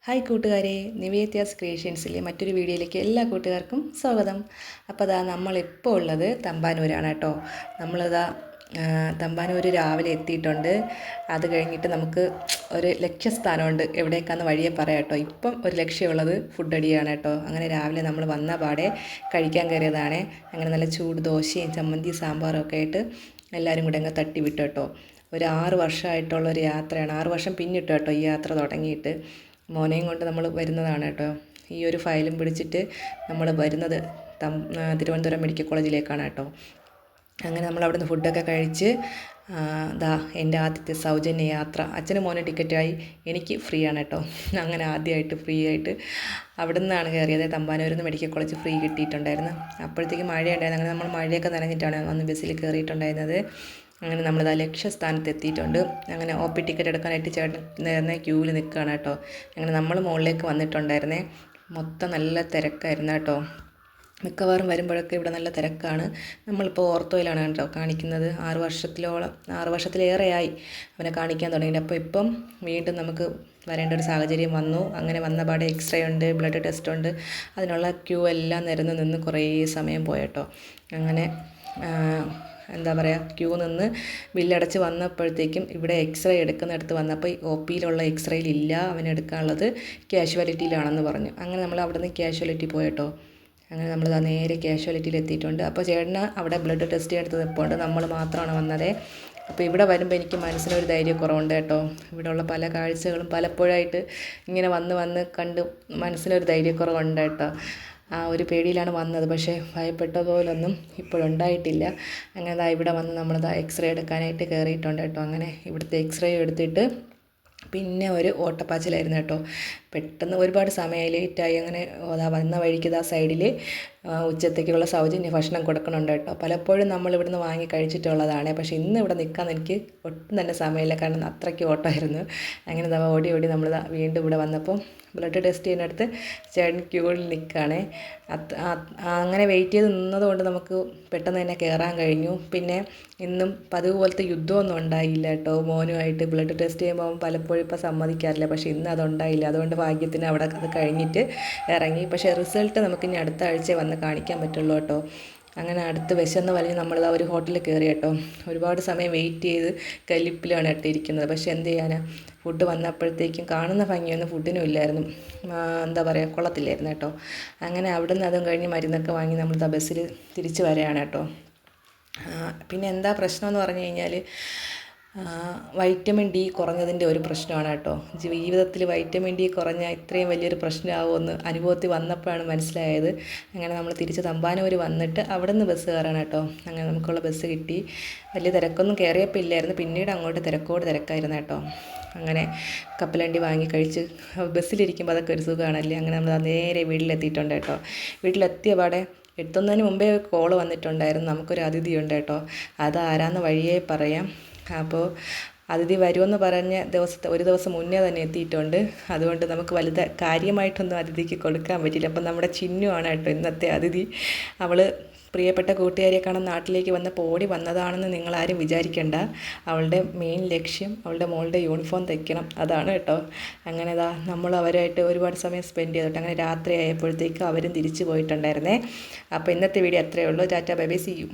Hi കൂട്ടുകാരെ, നിവേദ്യാസ് ക്രിയേഷൻസിലെ മറ്റൊരു വീഡിയോയിലേക്ക് എല്ലാ കൂട്ടുകാർക്കും സ്വാഗതം. അപ്പോൾ അതാ നമ്മളിപ്പോൾ ഉള്ളത് തമ്പാനൂരാണ് കേട്ടോ. നമ്മളിതാ തമ്പാനൂർ രാവിലെ എത്തിയിട്ടുണ്ട്. അത് കഴിഞ്ഞിട്ട് നമുക്ക് ഒരു ലക്ഷ്യസ്ഥാനമുണ്ട്, എവിടേക്കാന്ന് വഴിയെ പറയാം കേട്ടോ. ഇപ്പം ഒരു ലക്ഷ്യമുള്ളത് ഫുഡ് അടിയാണ് കേട്ടോ. അങ്ങനെ രാവിലെ നമ്മൾ വന്ന പാടെ കഴിക്കാൻ കയറിയതാണ്. അങ്ങനെ നല്ല ചൂട് ദോശയും ചമ്മന്തി സാമ്പാറും ഒക്കെ ആയിട്ട് എല്ലാവരും കൂടെ അങ്ങ് തട്ടി വിട്ടു കേട്ടോ. ഒരു 6 വർഷമായിട്ടുള്ളൊരു യാത്രയാണ്. 6 വർഷം പിന്നിട്ടു കേട്ടോ ഈ യാത്ര തുടങ്ങിയിട്ട്. മോനെയും കൊണ്ട് നമ്മൾ വരുന്നതാണ് കേട്ടോ. ഈ ഒരു ഫയലും പിടിച്ചിട്ട് നമ്മൾ വരുന്നത് തിരുവനന്തപുരം മെഡിക്കൽ കോളേജിലേക്കാണ് കേട്ടോ. അങ്ങനെ നമ്മൾ അവിടുന്ന് ഫുഡൊക്കെ കഴിച്ച് ദാ എൻ്റെ ആദ്യത്തെ സൗജന്യ യാത്ര. അച്ഛനും മോനും ടിക്കറ്റായി, എനിക്ക് ഫ്രീ ആണ് കേട്ടോ. അങ്ങനെ ആദ്യമായിട്ട് ഫ്രീ ആയിട്ട് അവിടെ നിന്നാണ് കയറിയത്. തമ്പാനൂരിൽ നിന്ന് മെഡിക്കൽ കോളേജ് ഫ്രീ കിട്ടിയിട്ടുണ്ടായിരുന്നു. അപ്പോഴത്തേക്ക് മഴയുണ്ടായിരുന്നു. അങ്ങനെ നമ്മൾ മഴയൊക്കെ നനഞ്ഞിട്ടാണ് വന്ന് ബസ്സിൽ കയറിയിട്ടുണ്ടായിരുന്നത്. അങ്ങനെ നമ്മളിതാ ലക്ഷ്യസ്ഥാനത്ത് എത്തിയിട്ടുണ്ട്. അങ്ങനെ ഒ പി ടിക്കറ്റ് എടുക്കാനായിട്ട് ചേട്ടൻ നേർന്നെ ക്യൂവിൽ നിൽക്കുകയാണ് കേട്ടോ. അങ്ങനെ നമ്മൾ മുകളിലേക്ക് വന്നിട്ടുണ്ടായിരുന്നേ. മൊത്തം നല്ല തിരക്കായിരുന്നു കേട്ടോ. മിക്കവാറും വരുമ്പോഴൊക്കെ ഇവിടെ നല്ല തിരക്കാണ്. നമ്മളിപ്പോൾ ഓർത്തോയിലാണ് കേട്ടോ കാണിക്കുന്നത്. 6 വർഷത്തിലേറെയായി അവനെ കാണിക്കാൻ തുടങ്ങിയിട്ട്. അപ്പോൾ ഇപ്പം വീണ്ടും നമുക്ക് വരേണ്ട ഒരു സാഹചര്യം വന്നു. അങ്ങനെ വന്ന പാടെ എക്സ്റേ ഉണ്ട്, ബ്ലഡ് ടെസ്റ്റ് ഉണ്ട്. അതിനുള്ള ക്യൂ എല്ലാം നിരന്ന് നിന്ന് കുറേ സമയം പോയട്ടോ. അങ്ങനെ എന്താ പറയുക, ക്യൂ നിന്ന് ബില്ലടച്ച് വന്നപ്പോഴത്തേക്കും ഇവിടെ എക്സ്റേ എടുക്കുന്നിടത്ത് വന്നപ്പോൾ ഒ പിയിലുള്ള എക്സ്റേയിലില്ല, അവനെടുക്കാനുള്ളത് ക്യാഷ്വാലിറ്റിയിലാണെന്ന് പറഞ്ഞു. അങ്ങനെ നമ്മൾ അവിടെ നിന്ന് ക്യാഷ്വാലിറ്റി പോയട്ടോ. അങ്ങനെ നമ്മൾ നേരെ ക്യാഷ്വാലിറ്റിയിൽ എത്തിയിട്ടുണ്ട്. അപ്പോൾ ചേട്ടന് അവിടെ ബ്ലഡ് ടെസ്റ്റ് എടുത്ത് നിൽപ്പുണ്ട്. നമ്മൾ മാത്രമാണ് വന്നത്. അപ്പോൾ ഇവിടെ വരുമ്പോൾ എനിക്ക് മനസ്സിനൊരു ധൈര്യക്കുറവുണ്ട് കേട്ടോ. ഇവിടെയുള്ള പല കാഴ്ചകളും പലപ്പോഴായിട്ട് ഇങ്ങനെ വന്ന് കണ്ട് മനസ്സിനൊരു ധൈര്യക്കുറവുണ്ട് കേട്ടോ. ആ ഒരു പേടിയിലാണ് വന്നത്. പക്ഷേ ഭയപ്പെട്ടതുപോലൊന്നും ഇപ്പോഴുണ്ടായിട്ടില്ല. അങ്ങനെ ഇവിടെ വന്ന് നമ്മളിതാ എക്സ്റേ എടുക്കാനായിട്ട് കയറിയിട്ടുണ്ട് കേട്ടോ. അങ്ങനെ ഇവിടുത്തെ എക്സ്റേ എടുത്തിട്ട് പിന്നെ ഒരു ഓട്ടപ്പാച്ചിലായിരുന്നു കേട്ടോ. പെട്ടെന്ന് ഒരുപാട് സമയം ലേറ്റായി. അങ്ങനെ വന്ന വഴിക്ക് സൈഡിൽ ഉച്ചത്തേക്കുള്ള സൗജന്യ ഭക്ഷണം കൊടുക്കണുണ്ട് കേട്ടോ. പലപ്പോഴും നമ്മൾ ഇവിടുന്ന് വാങ്ങി കഴിച്ചിട്ടുള്ളതാണ്. പക്ഷേ ഇന്ന് ഇവിടെ നിൽക്കാൻ എനിക്ക് ഒട്ടും തന്നെ സമയമില്ല, കാരണം അത്രയ്ക്ക് ഓട്ടമായിരുന്നു. അങ്ങനെ ഓടി നമ്മൾ വീണ്ടും ഇവിടെ വന്നപ്പോൾ ബ്ലഡ് ടെസ്റ്റ് ചെയ്യുന്നിടത്ത് ചേട്ടൻ ക്യൂവിൽ നിൽക്കുകയാണേ. അങ്ങനെ വെയിറ്റ് ചെയ്ത് നിന്നതുകൊണ്ട് നമുക്ക് പെട്ടെന്ന് തന്നെ കയറാൻ കഴിഞ്ഞു. പിന്നെ ഇന്നും പതിവ് പോലത്തെ യുദ്ധമൊന്നും ഉണ്ടായില്ല കേട്ടോ. മോനുമായിട്ട് ബ്ലഡ് ടെസ്റ്റ് ചെയ്യുമ്പോൾ പലപ്പോഴും ഇപ്പോൾ സമ്മതിക്കാറില്ല. പക്ഷേ ഇന്ന് അതുണ്ടായില്ല. അതുകൊണ്ട് ഭാഗ്യത്തിന് അവിടെ അത് കഴിഞ്ഞിട്ട് ഇറങ്ങി. പക്ഷേ റിസൾട്ട് നമുക്കിനി അടുത്ത ആഴ്ച വന്ന് കാണിക്കാൻ പറ്റുള്ളൂ കേട്ടോ. അങ്ങനെ അടുത്ത് വിശന്ന് വലിഞ്ഞ് നമ്മളിതാ ഒരു ഹോട്ടലിൽ കയറി കേട്ടോ. ഒരുപാട് സമയം വെയിറ്റ് ചെയ്ത് കലിപ്പിലാണ് ഇട്ടിരിക്കുന്നത്. പക്ഷേ എന്ത് ചെയ്യാനാ, ഫുഡ് വന്നപ്പോഴത്തേക്കും കാണുന്ന ഭംഗിയൊന്നും ഫുഡിനും ഇല്ലായിരുന്നു. എന്താ പറയുക, കൊള്ളത്തില്ലായിരുന്നു കേട്ടോ. അങ്ങനെ അവിടെ നിന്ന് അതും കഴിഞ്ഞ് മരുന്നൊക്കെ വാങ്ങി നമ്മളിതാ ബസ്സിൽ തിരിച്ച് വരികയാണ് കേട്ടോ. പിന്നെ എന്താ പ്രശ്നമെന്ന് പറഞ്ഞു കഴിഞ്ഞാൽ വൈറ്റമിൻ ഡി കുറഞ്ഞതിൻ്റെ ഒരു പ്രശ്നമാണ് കേട്ടോ. ജീവിതത്തിൽ വൈറ്റമിൻ ഡി കുറഞ്ഞാൽ ഇത്രയും വലിയൊരു പ്രശ്നമാവുമെന്ന് അനുഭവത്തിൽ വന്നപ്പോഴാണ് മനസ്സിലായത്. അങ്ങനെ നമ്മൾ തിരിച്ച് തമ്പാനൂർ വന്നിട്ട് അവിടെ നിന്ന് ബസ് കയറാണ് കേട്ടോ. അങ്ങനെ നമുക്കുള്ള ബസ് കിട്ടി. വലിയ തിരക്കൊന്നും കയറിയപ്പോൾ ഇല്ലായിരുന്നു. പിന്നീട് അങ്ങോട്ട് തിരക്കായിരുന്നു കേട്ടോ. അങ്ങനെ കപ്പലണ്ടി വാങ്ങി കഴിച്ച് ബസ്സിലിരിക്കുമ്പോൾ അതൊക്കെ ഒരു സുഖമാണല്ലേ. അങ്ങനെ നമ്മൾ നേരെ വീട്ടിലെത്തിയിട്ടുണ്ട് കേട്ടോ. വീട്ടിലെത്തിയ പാടെ എത്തുന്നതിന് മുമ്പേ കോള് വന്നിട്ടുണ്ടായിരുന്നു. നമുക്കൊരു അതിഥിയുണ്ട് കേട്ടോ. അതാരാന്ന് വഴിയേ പറയാം. അപ്പോൾ അതിഥി വരുമെന്ന് പറഞ്ഞ ഒരു ദിവസം മുന്നേ തന്നെ എത്തിയിട്ടുണ്ട്. അതുകൊണ്ട് നമുക്ക് കാര്യമായിട്ടൊന്നും അതിഥിക്ക് കൊടുക്കാൻ പറ്റില്ല. അപ്പം നമ്മുടെ ചിന്നുവാണ് കേട്ടോ ഇന്നത്തെ അതിഥി. അവൾ പ്രിയപ്പെട്ട കൂട്ടുകാരിയെ കാണാൻ നാട്ടിലേക്ക് വന്നപ്പോൾ ഓടി വന്നതാണെന്ന് നിങ്ങളാരും വിചാരിക്കേണ്ട. അവളുടെ മെയിൻ ലക്ഷ്യം അവളുടെ മോളുടെ യൂണിഫോം തയ്ക്കണം, അതാണ് കേട്ടോ. അങ്ങനെ നമ്മൾ അവരായിട്ട് ഒരുപാട് സമയം സ്പെൻഡ് ചെയ്തിട്ട് അങ്ങനെ രാത്രി ആയപ്പോഴത്തേക്ക് അവരും തിരിച്ചു പോയിട്ടുണ്ടായിരുന്നേ. അപ്പോൾ ഇന്നത്തെ വീഡിയോ അത്രയേ ഉള്ളൂ. Tata bye bye, see U.